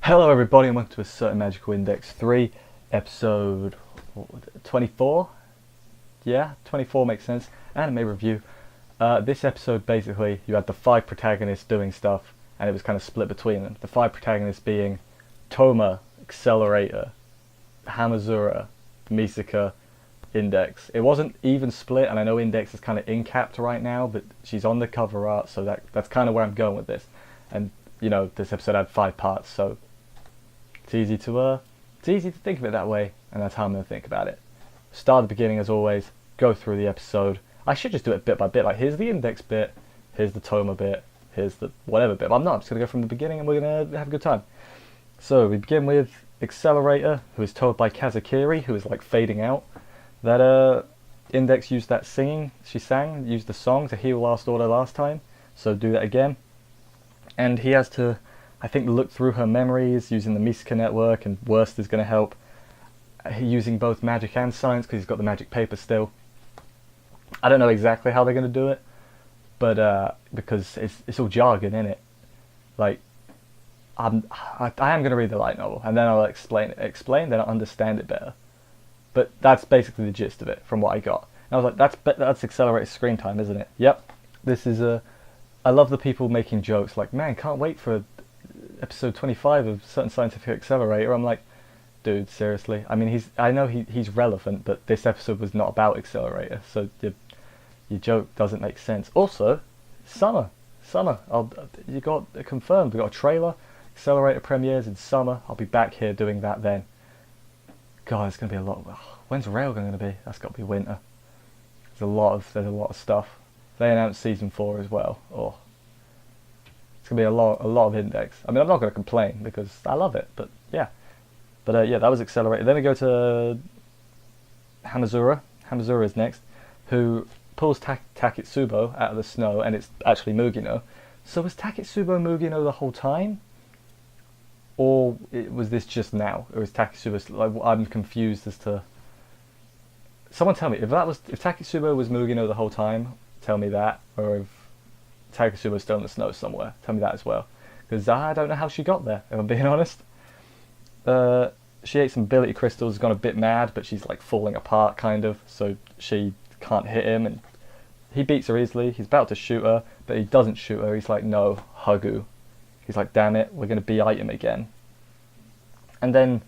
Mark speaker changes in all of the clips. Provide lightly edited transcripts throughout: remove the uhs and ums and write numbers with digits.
Speaker 1: Hello everybody and welcome to a certain Magical Index 3 episode 24. Yeah, 24 makes sense. Anime review. This episode basically you had the 5 protagonists doing stuff and it was kind of split between them. The 5 protagonists being Touma, Accelerator, Hamazura, Misaka, Index. It wasn't even split, and I know Index is kind of in-capped right now, but she's on the cover art, so that's kind of where I'm going with this. And you know, this episode had 5 parts, so it's easy to think of it that way, and that's how I'm going to think about it. Start at the beginning as always, go through the episode. I should just do it bit by bit, like here's the Index bit, here's the Touma bit, here's the whatever bit, but I'm not, I'm just going to go from the beginning and we're going to have a good time. So we begin with Accelerator, who is told by Kazakiri, who is like fading out, that Index used that singing, used the song to heal Last Order last time, so do that again. And he has to, I think, look through her memories using the Misaka network, and Worst is going to help. Using both magic and science, because he's got the magic paper still. I don't know exactly how they're going to do it, but because it's all jargon in it. Like, I am going to read the light novel, and then I'll explain, then I'll understand it better. But that's basically the gist of it, from what I got. And I was like, that's accelerated screen time, isn't it? Yep. This is I love the people making jokes like, man, can't wait for episode 25 of Certain Scientific Accelerator. I'm like, dude, seriously? I mean, I know he's relevant, but this episode was not about Accelerator, so your joke doesn't make sense. Also, summer. You got it confirmed. We got a trailer. Accelerator premieres in summer. I'll be back here doing that then. God, it's gonna be a lot. When's Railgun gonna be? That's got to be winter. There's a lot of stuff. They announced season 4 as well. Oh, it's gonna be a lot of Index. I mean, I'm not gonna complain because I love it. But yeah, yeah, that was Accelerated. Then we go to Hamazura. Hamazura is next, who pulls Taketsubo out of the snow, and it's actually Mugino. So was Taketsubo Mugino the whole time, or was this just now? Or was Taketsubo? Like, I'm confused as to. Someone tell me if Taketsubo was Mugino the whole time. Tell me that, or if Taketsubo's still in the snow somewhere. Tell me that as well, because I don't know how she got there. If I'm being honest. She ate some ability crystals, gone a bit mad, but she's like falling apart kind of, so she can't hit him, and he beats her easily. He's about to shoot her, but he doesn't shoot her. He's like, no, Hagu. He's like, damn it, we're going to beat him again. And then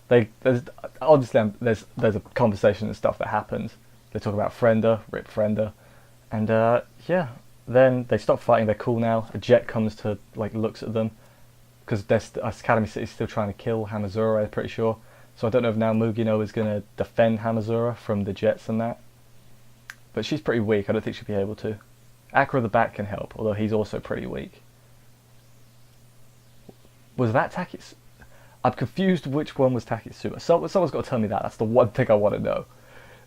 Speaker 1: there's a conversation and stuff that happens. They talk about Frenda, Rip Frenda, and yeah, then they stop fighting. They're cool now. A jet comes to looks at them, because Academy City's still trying to kill Hamazura, I'm pretty sure. So I don't know if now Mugino is going to defend Hamazura from the jets and that. But she's pretty weak. I don't think she'll be able to. Akira the Bat can help, although he's also pretty weak. Was that Taketsubo? I'm confused which one was Taketsubo. Someone's got to tell me that. That's the one thing I want to know.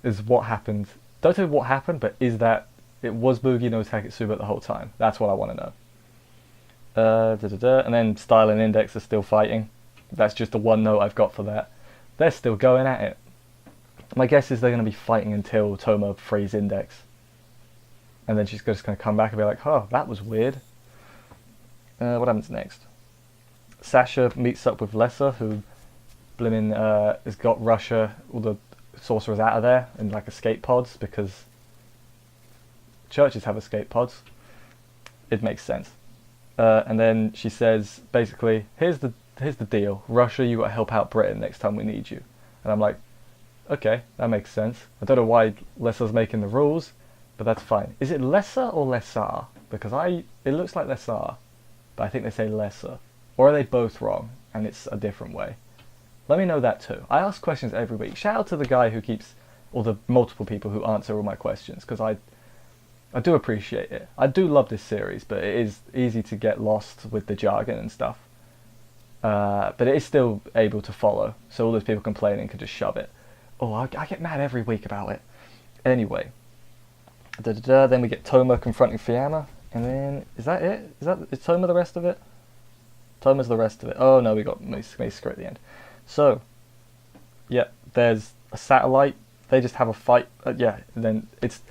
Speaker 1: Is what happened. Don't tell me what happened, but is that it was Mugino Taketsubo the whole time? That's what I want to know. And then Style and Index are still fighting. That's just the one note I've got for that. They're still going at it. My guess is they're going to be fighting until Touma frees Index. And then she's just going to come back and be like, oh, that was weird. What happens next? Sasha meets up with Lesser, who has got Russia, all the sorcerers out of there in like escape pods, because churches have escape pods. It makes sense. And then she says, basically, here's the deal. Russia, you got to help out Britain next time we need you. And I'm like, okay, that makes sense. I don't know why Lesser's making the rules, but that's fine. Is it Lesser or Lesser? Because it looks like Lesser, but I think they say Lesser. Or are they both wrong, and it's a different way? Let me know that too. I ask questions every week. Shout out to the guy who keeps, or the multiple people who answer all my questions, because I do appreciate it. I do love this series, but it is easy to get lost with the jargon and stuff. But it is still able to follow, so all those people complaining can just shove it. Oh, I get mad every week about it. Anyway. Then we get Touma confronting Fiamma, and then, is that it? Is Touma the rest of it? Touma's the rest of it. Oh no, we got Misaka at the end. So, yeah, there's a satellite. They just have a fight. Yeah, and then it's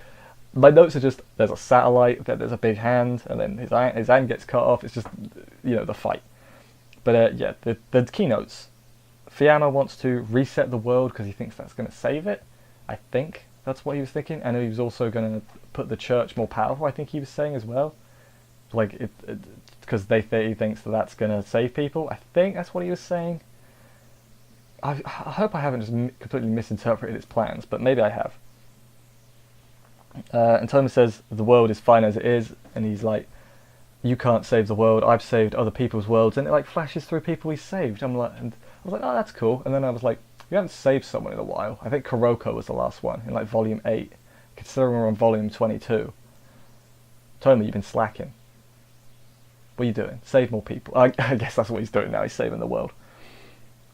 Speaker 1: my notes are just, there's a satellite, then there's a big hand, and then his hand gets cut off. It's just, the fight. But yeah, the keynotes. Fiamma wants to reset the world because he thinks that's going to save it. I think that's what he was thinking, and he was also going to put the church more powerful. I think he was saying as well, like because he thinks that that's going to save people. I think that's what he was saying. I hope I haven't just completely misinterpreted his plans, but maybe I have. And Touma says the world is fine as it is, and he's like, "You can't save the world. I've saved other people's worlds," and it like flashes through people he saved. And I was like, "Oh, that's cool." And then I was like, "We haven't saved someone in a while." I think Kuroko was the last one in like volume 8. Considering we're on volume 22, Touma, you've been slacking. What are you doing? Save more people. I guess that's what he's doing now. He's saving the world.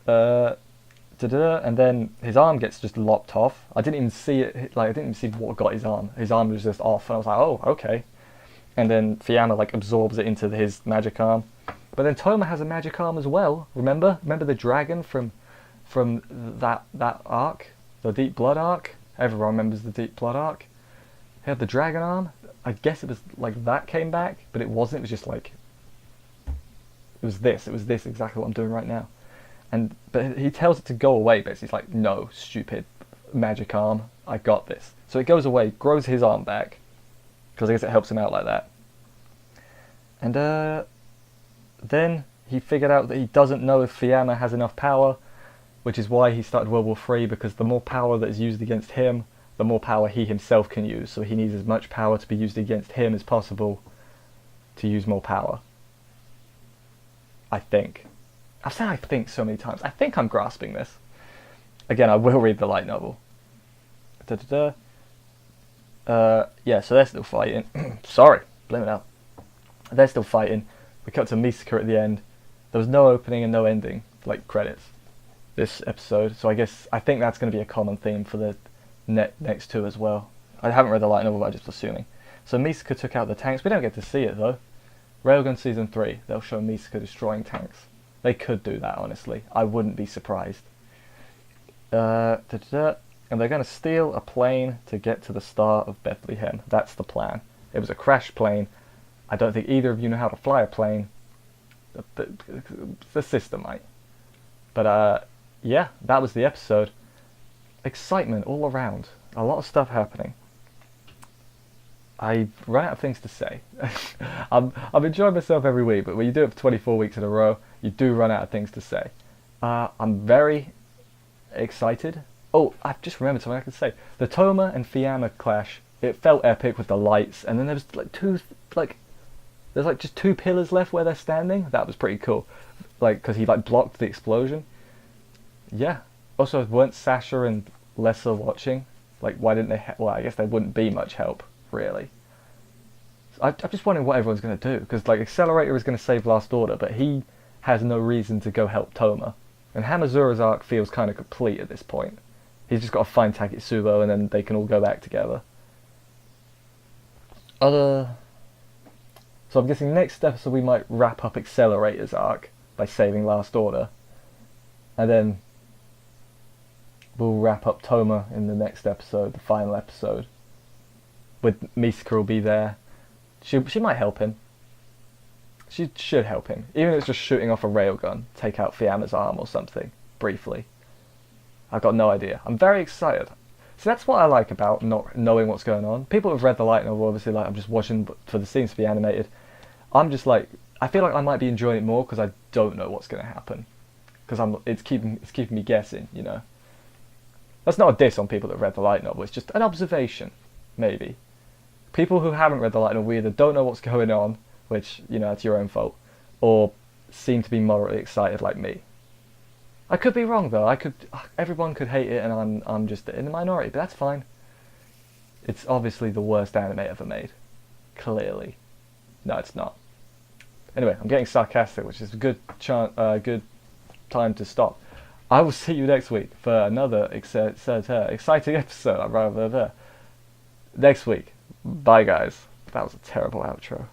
Speaker 1: And then his arm gets just lopped off. I didn't even see it. Like I didn't even see what got his arm. His arm was just off, and I was like, "Oh, okay." And then Fiamma like absorbs it into his magic arm. But then Touma has a magic arm as well. Remember the dragon from that arc, the Deep Blood arc. Everyone remembers the Deep Blood arc. He had the dragon arm. I guess it was like that came back, but it wasn't. It was just like it was this exactly what I'm doing right now. But he tells it to go away. Basically, he's like, "No, stupid magic arm. I got this." So it goes away, grows his arm back, because I guess it helps him out like that. And then he figured out that he doesn't know if Fiamma has enough power, which is why he started World War III, because the more power that is used against him, the more power he himself can use. So he needs as much power to be used against him as possible to use more power. I think. I've said I think so many times. I think I'm grasping this. Again, I will read the light novel. Yeah, so they're still fighting. Sorry, blame it out. They're still fighting. We cut to Misaka at the end. There was no opening and no ending, like credits, this episode. So I think that's going to be a common theme for the next two as well. I haven't read the light novel, but I'm just assuming. So Misaka took out the tanks. We don't get to see it though. Railgun Season 3, they'll show Misaka destroying tanks. They could do that, honestly. I wouldn't be surprised. And they're going to steal a plane to get to the Star of Bethlehem. That's the plan. It was a crashed plane. I don't think either of you know how to fly a plane. The sister might. But yeah, that was the episode. Excitement all around. A lot of stuff happening. I run out of things to say. I'm enjoying myself every week, but when you do it for 24 weeks in a row, you do run out of things to say. I'm very excited. Oh, I've just remembered something I could say. The Touma and Fiamma clash, it felt epic with the lights, and then there was there's just two pillars left where they're standing. That was pretty cool. Like, because he blocked the explosion. Yeah. Also, weren't Sasha and Lessa watching? Like, why didn't they? Well, I guess they wouldn't be much help, really. I'm just wondering what everyone's going to do, because Accelerator is going to save Last Order, but he has no reason to go help Touma. And Hamazura's arc feels kind of complete at this point. He's just got to find Taketsubo, and then they can all go back together. So I'm guessing next episode we might wrap up Accelerator's arc by saving Last Order. And then we'll wrap up Touma in the next episode, the final episode. With Misaka will be there. She might help him. She should help him. Even if it's just shooting off a railgun, take out Fiamma's arm or something, briefly. I've got no idea. I'm very excited. So that's what I like about not knowing what's going on. People who've read the light novel, obviously, I'm just watching for the scenes to be animated. I'm just I feel like I might be enjoying it more because I don't know what's going to happen. Because it's keeping me guessing, you know. That's not a diss on people that read the light novel. It's just an observation, maybe. People who haven't read the light novel either don't know what's going on, which, you know, it's your own fault, or seem to be moderately excited like me. I could be wrong though. Everyone could hate it, and I'm just in the minority, but that's fine. It's obviously the worst anime ever made. Clearly. No, it's not. Anyway, I'm getting sarcastic, which is a good time to stop. I will see you next week for another exciting episode. Next week. Bye, guys. That was a terrible outro.